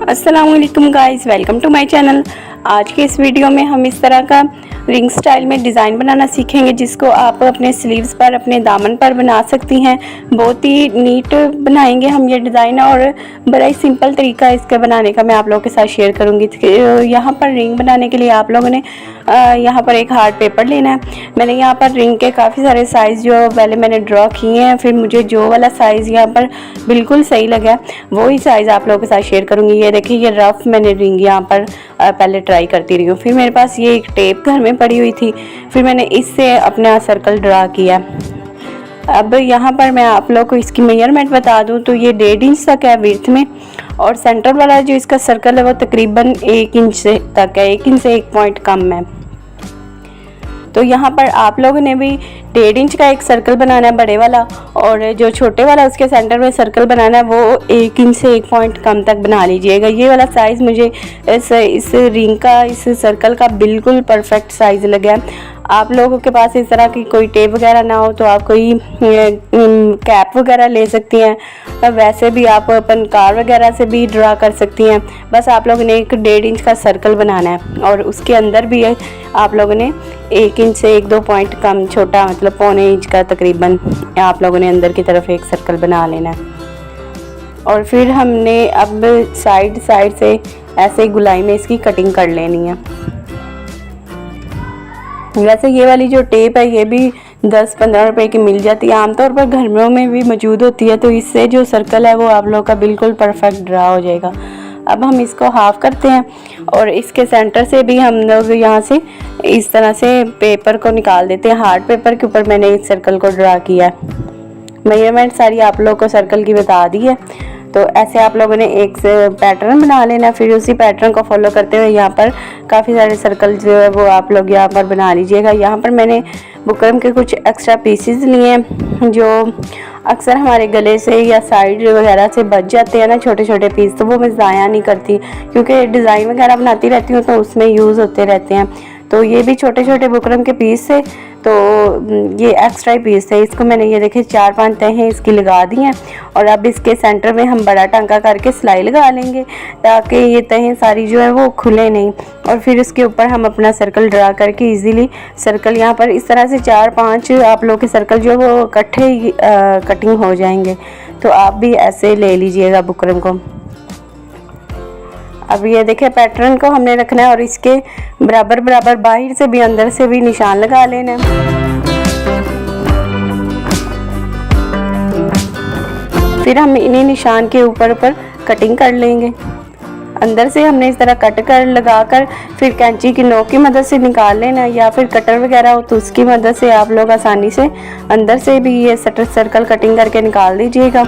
अस्सलाम वालेकुम guys, welcome to my channel. आज के इस वीडियो में हम इस तरह का रिंग स्टाइल में डिज़ाइन बनाना सीखेंगे जिसको आप अपने स्लीव्स पर, अपने दामन पर बना सकती हैं। बहुत ही नीट बनाएंगे हम ये डिज़ाइन और बड़ा ही सिंपल तरीका है इसके बनाने का मैं आप लोगों के साथ शेयर करूंगी। यहाँ पर रिंग बनाने के लिए आप लोगों ने यहाँ पर एक हार्ड पेपर लेना है। मैंने यहाँ पर रिंग के काफ़ी सारे साइज़ जो पहले मैंने ड्रॉ किए हैं, फिर मुझे जो वाला साइज़ यहाँ पर बिल्कुल सही लगा वही साइज़ आप लोगों के साथ शेयर करूँगी। ये देखिए, ये रफ़ मैंने रिंग यहाँ पर पहले ट्राई करती रही हूँ। फिर मेरे पास ये एक टेप घर में पड़ी हुई थी, फिर मैंने इससे अपना सर्कल ड्रा किया। अब यहाँ पर मैं आप लोग को इसकी मेजरमेंट बता दूँ तो ये 1.5 इंच तक है विड्थ में, और सेंटर वाला जो इसका सर्कल है वो तकरीबन 1 इंच तक है, 1 इंच से 1 पॉइंट कम है। तो यहाँ पर आप लोगों ने भी 1.5 इंच का एक सर्कल बनाना है बड़े वाला, और जो छोटे वाला उसके सेंटर में सर्कल बनाना है वो 1 इंच से 1 पॉइंट कम तक बना लीजिएगा। ये वाला साइज़ मुझे इस रिंग का, इस सर्कल का बिल्कुल परफेक्ट साइज़ लगा है। आप लोगों के पास इस तरह की कोई टेप वगैरह ना हो तो आप कोई कैप वगैरह ले सकती हैं। वैसे भी आप अपन कार वगैरह से भी ड्रा कर सकती हैं। बस आप लोगों ने एक 1.5 इंच का सर्कल बनाना है, और उसके अंदर भी आप लोगों ने 1 इंच से 1-2 पॉइंट कम, छोटा मतलब 1.25 इंच का तकरीबन आप लोगों ने अंदर की तरफ एक सर्कल बना लेना है। और फिर हमने अब साइड से ऐसे गुलाई में इसकी कटिंग कर लेनी है। वैसे ये वाली जो टेप है ये भी 10-15 रुपए की मिल जाती है, आमतौर पर घरों में भी मौजूद होती है। तो इससे जो सर्कल है वो आप लोग का बिल्कुल परफेक्ट ड्रा हो जाएगा। अब हम इसको हाफ करते हैं, और इसके सेंटर से भी हम लोग यहाँ से इस तरह से पेपर को निकाल देते हैं। हार्ड पेपर के ऊपर मैंने इस सर्कल को ड्रा किया है। मेजरमेंट सारी आप लोग को सर्कल की बता दी है। तो ऐसे आप लोगों ने एक पैटर्न बना लेना, फिर उसी पैटर्न को फॉलो करते हुए यहाँ पर काफ़ी सारे सर्कल जो है वो आप लोग यहाँ पर बना लीजिएगा। यहाँ पर मैंने बुकरम के कुछ एक्स्ट्रा पीसेस लिए हैं जो अक्सर हमारे गले से या साइड वगैरह से बच जाते हैं ना, छोटे छोटे पीस, तो वो मैं ज़ाया नहीं करती क्योंकि डिज़ाइन वगैरह बनाती रहती हूँ तो उसमें यूज़ होते रहते हैं। तो ये भी छोटे छोटे बुकरम के पीस थे, तो ये एक्स्ट्रा ही पीस थे। इसको मैंने ये देखिए 4-5 तहें इसकी लगा दी हैं, और अब इसके सेंटर में हम बड़ा टांका करके सिलाई लगा लेंगे ताकि ये तहें सारी जो है वो खुले नहीं। और फिर इसके ऊपर हम अपना सर्कल ड्रा करके इजीली सर्कल यहाँ पर इस तरह से 4-5 आप लोग के सर्कल जो है वो इकट्ठे ही कटिंग हो जाएंगे। तो आप भी ऐसे ले लीजिएगा बुकरम को। अब ये देखिए पैटर्न को हमने रखना है और इसके बराबर बाहर से भी अंदर से भी निशान लगा लेना है। फिर हम इन्हीं निशान के ऊपर कटिंग कर लेंगे। अंदर से हमने इस तरह कट कर लगाकर फिर कैंची की नोक की मदद से निकाल लेना, या फिर कटर वगैरह हो तो उसकी मदद से आप लोग आसानी से अंदर से भी ये सर्कल कटिंग करके निकाल दीजिएगा।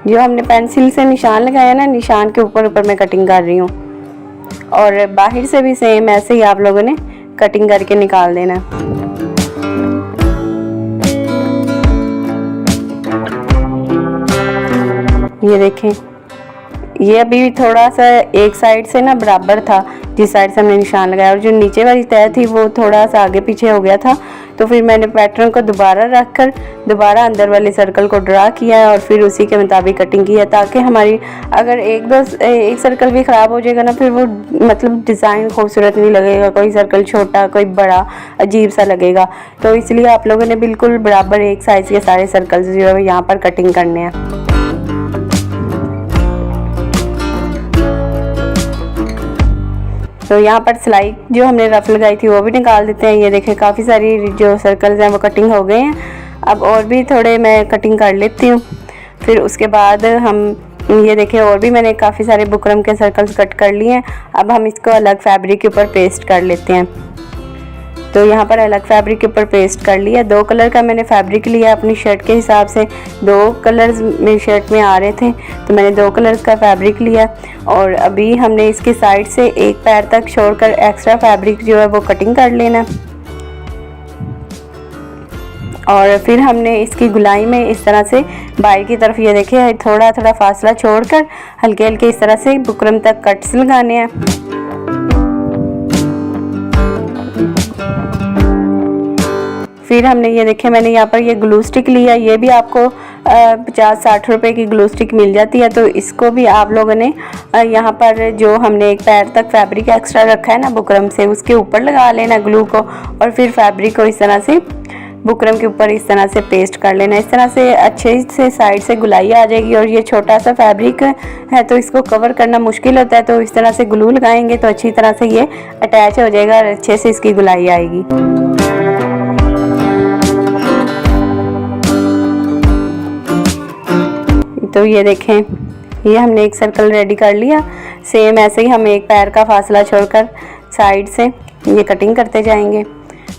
जो हमने पेंसिल से निशान लगाया ना, निशान के ऊपर मैं कटिंग कर रही हूँ, और बाहर से भी सेम ऐसे ही आप लोगों ने कटिंग करके निकाल देना। ये देखें, ये अभी थोड़ा सा एक साइड से ना बराबर था जिस साइड से हमने निशान लगाया, और जो नीचे वाली तह थी वो थोड़ा सा आगे पीछे हो गया था। तो फिर मैंने पैटर्न को दोबारा रखकर दोबारा अंदर वाले सर्कल को ड्रा किया है और फिर उसी के मुताबिक कटिंग की है, ताकि हमारी अगर एक सर्कल भी ख़राब हो जाएगा ना, फिर वो मतलब डिज़ाइन खूबसूरत नहीं लगेगा। कोई सर्कल छोटा, कोई बड़ा, अजीब सा लगेगा। तो इसलिए आप लोगों ने बिल्कुल बराबर एक साइज़ के सारे सर्कल्स जो है यहाँ पर कटिंग करने हैं। तो यहाँ पर सिलाई जो हमने रफ लगाई थी वो भी निकाल देते हैं। ये देखें काफ़ी सारी जो सर्कल्स हैं वो कटिंग हो गए हैं। अब और भी थोड़े मैं कटिंग कर लेती हूँ। फिर उसके बाद हम ये देखें और भी मैंने काफ़ी सारे बुकरम के सर्कल्स कट कर लिए हैं। अब हम इसको अलग फैब्रिक के ऊपर पेस्ट कर लेते हैं। तो यहाँ पर अलग फैब्रिक के ऊपर पेस्ट कर लिया। 2 कलर का मैंने फैब्रिक लिया अपनी शर्ट के हिसाब से। 2 कलर्स मेरी शर्ट में आ रहे थे तो मैंने 2 कलर्स का फैब्रिक लिया, और अभी हमने इसके साइड से एक पैर तक छोड़कर एक्स्ट्रा फैब्रिक जो है वो कटिंग कर लेना। और फिर हमने इसकी गुलाई में इस तरह से बाहर की तरफ ये देखिए थोड़ा थोड़ा फासला छोड़कर हल्के हल्के इस तरह से बुकरम तक कट्स लगाने हैं। फिर हमने ये देखे, मैंने यहाँ पर ये ग्लू स्टिक लिया, ये भी आपको 50-60 रुपए की ग्लू स्टिक मिल जाती है। तो इसको भी आप लोगों ने यहाँ पर जो हमने एक पैर तक फैब्रिक एक्स्ट्रा रखा है ना बुकरम से, उसके ऊपर लगा लेना ग्लू को, और फिर फैब्रिक को इस तरह से बुकरम के ऊपर इस तरह से पेस्ट कर लेना। इस तरह से अच्छे से साइड से गुलाई आ जाएगी। और ये छोटा सा फैब्रिक है तो इसको कवर करना मुश्किल होता है, तो इस तरह से ग्लू लगाएंगे तो अच्छी तरह से ये अटैच हो जाएगा और अच्छे से इसकी गुलाई आएगी। तो ये देखें, ये हमने एक सर्कल रेडी कर लिया। सेम ऐसे ही हम एक पैर का फासला छोड़कर साइड से ये कटिंग करते जाएंगे,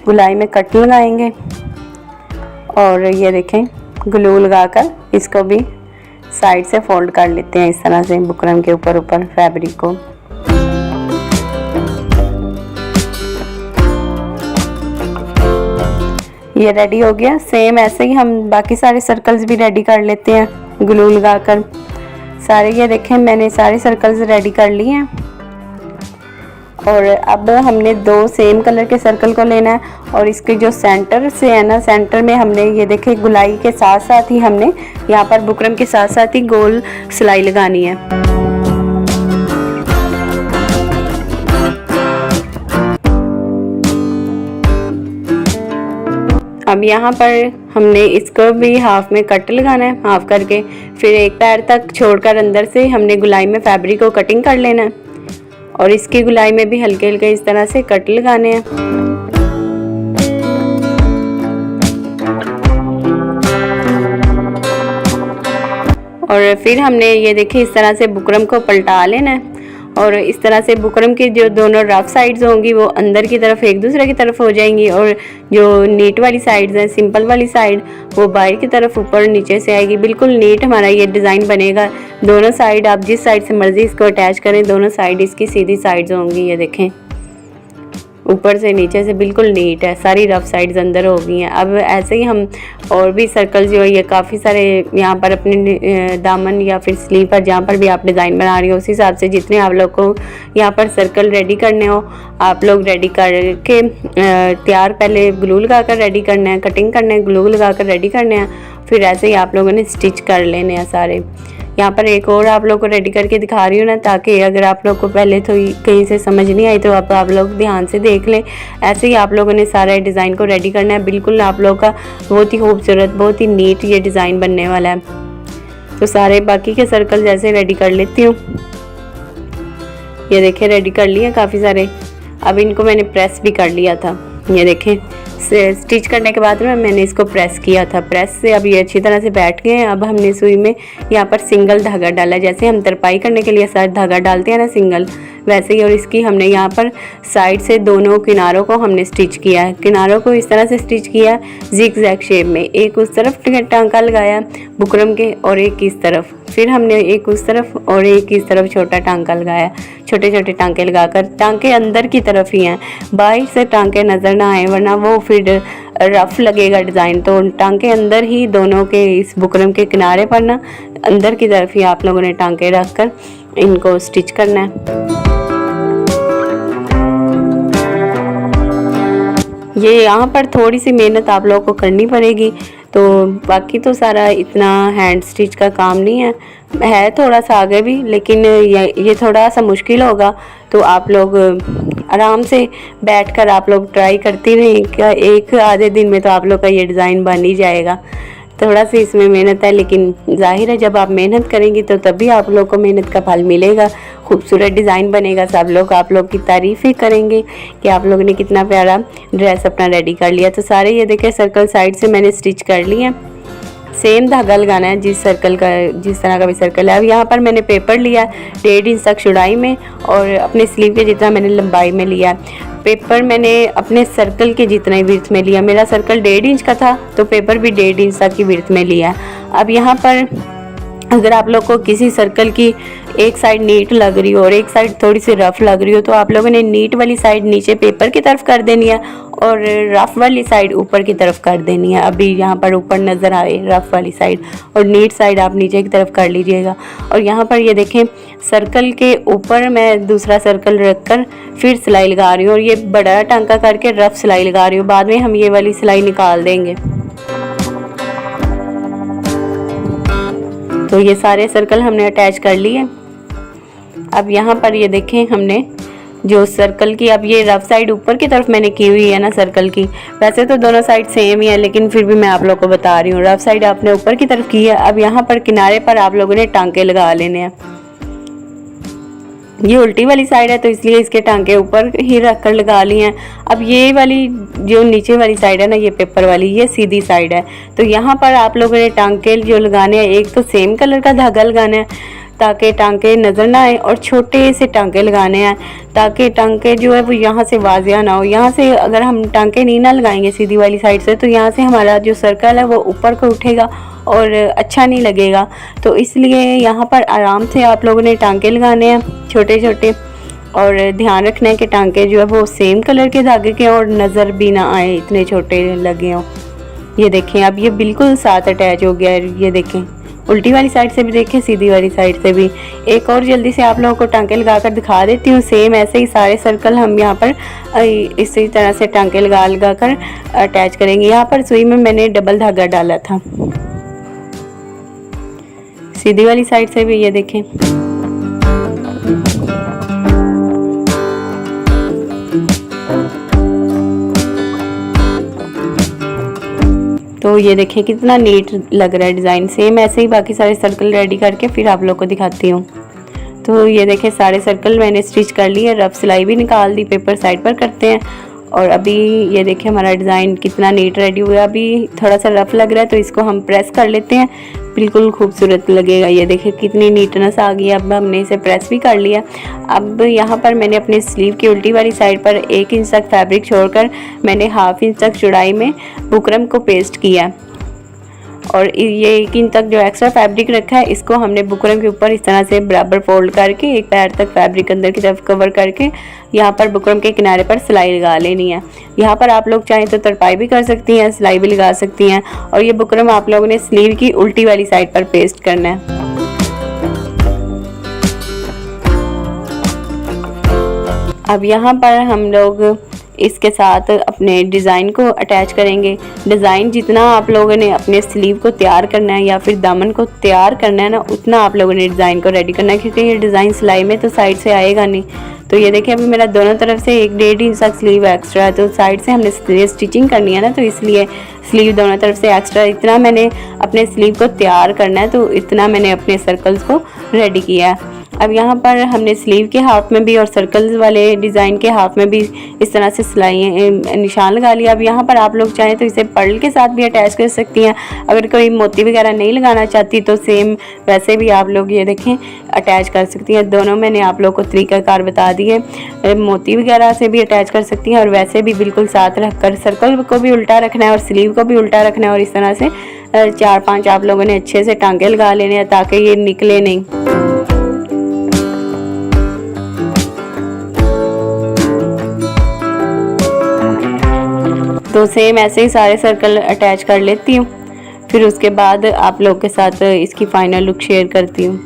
गुलाई में कट लगाएंगे और ये देखें ग्लू लगाकर इसको भी साइड से फोल्ड कर लेते हैं इस तरह से बुकरम के ऊपर फैब्रिक को। ये रेडी हो गया। सेम ऐसे ही हम बाकी सारे सर्कल्स भी रेडी कर लेते हैं ग्लू लगाकर सारे। ये देखें मैंने सारे सर्कल्स रेडी कर लिए हैं और अब हमने 2 सेम कलर के सर्कल को लेना है और इसके जो सेंटर से है ना, सेंटर में हमने ये देखें गुलाई के साथ साथ ही हमने यहाँ पर बुकरम के साथ साथ ही गोल सिलाई लगानी है। अब यहाँ पर हमने इसको भी हाफ में कट लगाना है, हाफ करके फिर एक पैर तक छोड़कर अंदर से हमने गुलाई में फैब्रिक को कटिंग कर लेना है और इसकी गुलाई में भी हल्के हल्के इस तरह से कट लगाने हैं। और फिर हमने ये देखिए इस तरह से बुकरम को पलटा लेना है और इस तरह से बुकरम की जो दोनों रफ साइड्स होंगी वो अंदर की तरफ एक दूसरे की तरफ हो जाएंगी और जो नीट वाली साइड्स हैं, सिंपल वाली साइड, वो बाहर की तरफ ऊपर नीचे से आएगी। बिल्कुल नीट हमारा ये डिज़ाइन बनेगा। दोनों साइड आप जिस साइड से मर्जी इसको अटैच करें, दोनों साइड इसकी सीधी साइड्स होंगी। ये देखें ऊपर से नीचे से बिल्कुल नीट है, सारी रफ साइड्स अंदर हो गई हैं। अब ऐसे ही हम और भी सर्कल जो है ये काफ़ी सारे यहाँ पर अपने दामन या फिर स्लीव पर जहाँ पर भी आप डिज़ाइन बना रही हो उस हिसाब से जितने आप लोग को यहाँ पर सर्कल रेडी करने हो आप लोग रेडी करके तैयार, पहले ग्लू लगा कर रेडी करना है, कटिंग करना है, ग्लू लगा कर रेडी करना है, फिर ऐसे ही आप लोगों ने स्टिच कर लेने हैं सारे। यहाँ पर एक और आप लोग को रेडी करके दिखा रही हूँ ना, ताकि अगर आप लोग को पहले तो कहीं से समझ नहीं आई तो आप लोग ध्यान से देख लें। ऐसे ही आप लोगों ने सारा डिज़ाइन को रेडी करना है। बिल्कुल आप लोग का बहुत ही खूबसूरत, बहुत ही नीट ये डिज़ाइन बनने वाला है। तो सारे बाकी के सर्कल जैसे रेडी कर लेती हूँ। ये देखें रेडी कर लिए काफ़ी सारे। अब इनको मैंने प्रेस भी कर लिया था। ये देखें स्टिच करने के बाद में मैंने इसको प्रेस किया था, प्रेस से अब ये अच्छी तरह से बैठ गए हैं। अब हमने सुई में यहाँ पर सिंगल धागा डाला, जैसे हम तरपाई करने के लिए साथ धागा डालते हैं ना सिंगल, वैसे ही। और इसकी हमने यहाँ पर साइड से दोनों किनारों को हमने स्टिच किया है। किनारों को इस तरह से स्टिच किया जिग जैग शेप में, एक उस तरफ टांका लगाया बुकरम के और एक इस तरफ, फिर हमने एक उस तरफ और एक इस तरफ छोटा टांका लगाया। छोटे छोटे टांके लगाकर, टांके अंदर की तरफ ही हैं, बाहर से टांके नज़र ना आए वरना वो फिर रफ लगेगा डिज़ाइन। तो टांके अंदर ही दोनों के इस बुकरम के किनारे पर ना अंदर की तरफ ही आप लोगों ने टांके रखकर इनको स्टिच करना है। ये यहाँ पर थोड़ी सी मेहनत आप लोगों को करनी पड़ेगी, तो बाकी तो सारा इतना हैंड स्टिच का काम नहीं है थोड़ा सा आगे भी, लेकिन ये थोड़ा सा मुश्किल होगा। तो आप लोग आराम से बैठकर आप लोग ट्राई करती रहिए, क्या एक आधे दिन में तो आप लोग का ये डिज़ाइन बन ही जाएगा। थोड़ा सी इसमें मेहनत है, लेकिन जाहिर है जब आप मेहनत करेंगी तो तभी आप लोग को मेहनत का फल मिलेगा, खूबसूरत डिज़ाइन बनेगा। सब लोग आप लोग की तारीफ़ ही करेंगे कि आप लोगों ने कितना प्यारा ड्रेस अपना रेडी कर लिया। तो सारे ये देखें सर्कल साइड से मैंने स्टिच कर लिए। सेम धागा लगाना है जिस तरह का भी सर्कल है। अब यहाँ पर मैंने पेपर लिया 1.5 इंच तक चौड़ाई में और अपने स्लीव के जितना मैंने लंबाई में लिया। पेपर मैंने अपने सर्कल के जितना ही विड्थ में लिया। मेरा सर्कल 1.5 इंच का था तो पेपर भी 1.5 इंच तक की विड्थ में लिया। अब यहाँ पर अगर आप लोग को किसी सर्कल की एक साइड नीट लग रही हो और एक साइड थोड़ी सी रफ़ लग रही हो तो आप लोगों ने नीट वाली साइड नीचे पेपर की तरफ कर देनी है और रफ़ वाली साइड ऊपर की तरफ कर देनी है। अभी यहाँ पर ऊपर नज़र आए रफ़ वाली साइड और नीट साइड आप नीचे की तरफ कर लीजिएगा। और यहाँ पर ये देखें सर्कल के ऊपर मैं दूसरा सर्कल रख कर फिर सिलाई लगा रही हूँ और ये बड़ा टांका करके रफ़ सिलाई लगा रही हूँ। बाद में हम ये वाली सिलाई निकाल देंगे। तो ये सारे सर्कल हमने अटैच कर लिए। अब यहाँ पर ये देखें हमने जो सर्कल की, अब ये रफ साइड ऊपर की तरफ मैंने की हुई है ना सर्कल की, वैसे तो दोनों साइड सेम ही है लेकिन फिर भी मैं आप लोगों को बता रही हूँ रफ साइड आपने ऊपर की तरफ की है। अब यहाँ पर किनारे पर आप लोगों ने टांके लगा लेने हैं। ये उल्टी वाली साइड है तो इसलिए इसके टांके ऊपर ही रख कर लगा लिए हैं। अब ये वाली जो नीचे वाली साइड है ना, ये पेपर वाली, ये सीधी साइड है। तो यहाँ पर आप लोगों ने टांके जो लगाने हैं, एक तो सेम कलर का धागा लगाना है ताकि टांके नज़र ना आए और छोटे से टांके लगाने हैं ताकि टांके जो है वो यहाँ से वाजिया ना हो। यहाँ से अगर हम टांके नहीं ना लगाएंगे सीधी वाली साइड से तो यहाँ से हमारा जो सर्कल है वो ऊपर को उठेगा और अच्छा नहीं लगेगा। तो इसलिए यहाँ पर आराम से आप लोगों ने टांके लगाने हैं छोटे छोटे और ध्यान रखना है कि टांके जो है वो सेम कलर के धागे के और नज़र भी ना आए इतने छोटे लगे हों। ये देखें अब ये बिल्कुल साथ अटैच हो गया है। ये देखें उल्टी वाली साइड से भी देखें, सीधी वाली साइड से भी। एक और जल्दी से आप लोगों को टांके लगा कर दिखा देती हूँ। सेम ऐसे ही सारे सर्कल हम यहाँ पर इसी तरह से टांके लगा कर अटैच करेंगे। यहाँ पर सुई में मैंने डबल धागा डाला था। सीधी वाली साइड से भी ये देखें। तो ये देखें कितना नीट लग रहा है डिज़ाइन। सेम ऐसे ही बाकी सारे सर्कल रेडी करके फिर आप लोग को दिखाती हूँ। तो ये देखें सारे सर्कल मैंने स्टिच कर लिए, रफ सिलाई भी निकाल दी, पेपर साइड पर करते हैं। और अभी ये देखें हमारा डिज़ाइन कितना नीट रेडी हुआ। अभी थोड़ा सा रफ लग रहा है तो इसको हम प्रेस कर लेते हैं, बिल्कुल खूबसूरत लगेगा। ये देखिए कितनी नीटनेस आ गई। अब हमने इसे प्रेस भी कर लिया। अब यहाँ पर मैंने अपने स्लीव की उल्टी वाली साइड पर 1 इंच तक फैब्रिक छोड़कर मैंने 1/2 इंच तक चौड़ाई में बुकरम को पेस्ट किया और ये 1 इंच तक जो एक्स्ट्रा फैब्रिक रखा है इसको हमने बुकरम के ऊपर इस तरह से बराबर फोल्ड करके एक पैर तक फैब्रिक अंदर की तरफ कवर करके यहाँ पर बुकरम के किनारे पर सिलाई लगा लेनी है। यहाँ पर आप लोग चाहें तो तरपाई भी कर सकती हैं, सिलाई भी लगा सकती हैं। और ये बुकरम आप लोगों ने स्लीव की उल्टी वाली साइड पर पेस्ट करना है। अब यहाँ पर हम लोग इसके साथ अपने डिज़ाइन को अटैच करेंगे। डिज़ाइन जितना आप लोगों ने अपने स्लीव को तैयार करना है या फिर दामन को तैयार करना है ना, उतना आप लोगों ने डिज़ाइन को रेडी करना है क्योंकि ये डिज़ाइन सिलाई में तो साइड से आएगा नहीं। तो ये देखिए अभी मेरा दोनों तरफ से 1-1.5 इंच तक स्लीव एक्स्ट्रा है तो साइड से हमने स्टिचिंग करनी है ना, तो इसलिए स्लीव दोनों तरफ से एक्स्ट्रा इतना मैंने अपने स्लीव को तैयार करना है, तो इतना मैंने अपने सर्कल्स को रेडी किया है। अब यहाँ पर हमने स्लीव के हाफ में भी और सर्कल्स वाले डिज़ाइन के हाफ में भी इस तरह से सिलाई निशान लगा लिया। अब यहाँ पर आप लोग चाहें तो इसे पर्ल के साथ भी अटैच कर सकती हैं। अगर कोई मोती वगैरह नहीं लगाना चाहती तो सेम वैसे भी आप लोग ये देखें अटैच कर सकती हैं। दोनों मैंने आप लोग को तरीकाकार बता दिए। मोती वगैरह से भी अटैच कर सकती हैं और वैसे भी बिल्कुल साथ रख कर सर्कल को भी उल्टा रखना है और स्लीव को भी उल्टा रखना है और इस तरह से 4-5 आप लोगों ने अच्छे से टांके लगा लेने हैं ताकि ये निकले नहीं। तो सेम ऐसे ही सारे सर्कल अटैच कर लेती हूँ, फिर उसके बाद आप लोग के साथ इसकी फाइनल लुक शेयर करती हूँ।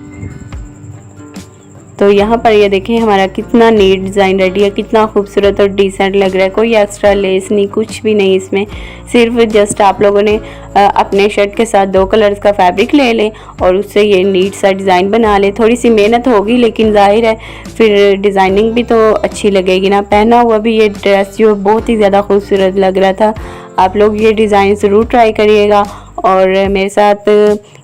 तो यहाँ पर ये देखें हमारा कितना नीट डिज़ाइन रेडी है, कितना खूबसूरत और डिसेंट लग रहा है। कोई एक्स्ट्रा लेस नहीं, कुछ भी नहीं इसमें, सिर्फ जस्ट आप लोगों ने अपने शर्ट के साथ 2 कलर्स का फैब्रिक ले लें और उससे ये नीट सा डिज़ाइन बना ले। थोड़ी सी मेहनत होगी लेकिन जाहिर है फिर डिज़ाइनिंग भी तो अच्छी लगेगी ना। पहना हुआ भी ये ड्रेस जो बहुत ही ज़्यादा खूबसूरत लग रहा था। आप लोग ये डिज़ाइन ज़रूर ट्राई करिएगा और मेरे साथ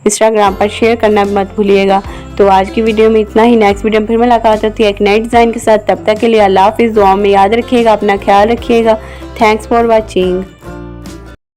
इंस्टाग्राम पर शेयर करना मत भूलिएगा। तो आज की वीडियो में इतना ही। नेक्स्ट वीडियो में फिर मुलाकात होती है एक नए डिज़ाइन के साथ। तब तक के लिए अल्लाह हाफिज़। दुआ में याद रखिएगा, अपना ख्याल रखिएगा। Thanks for watching.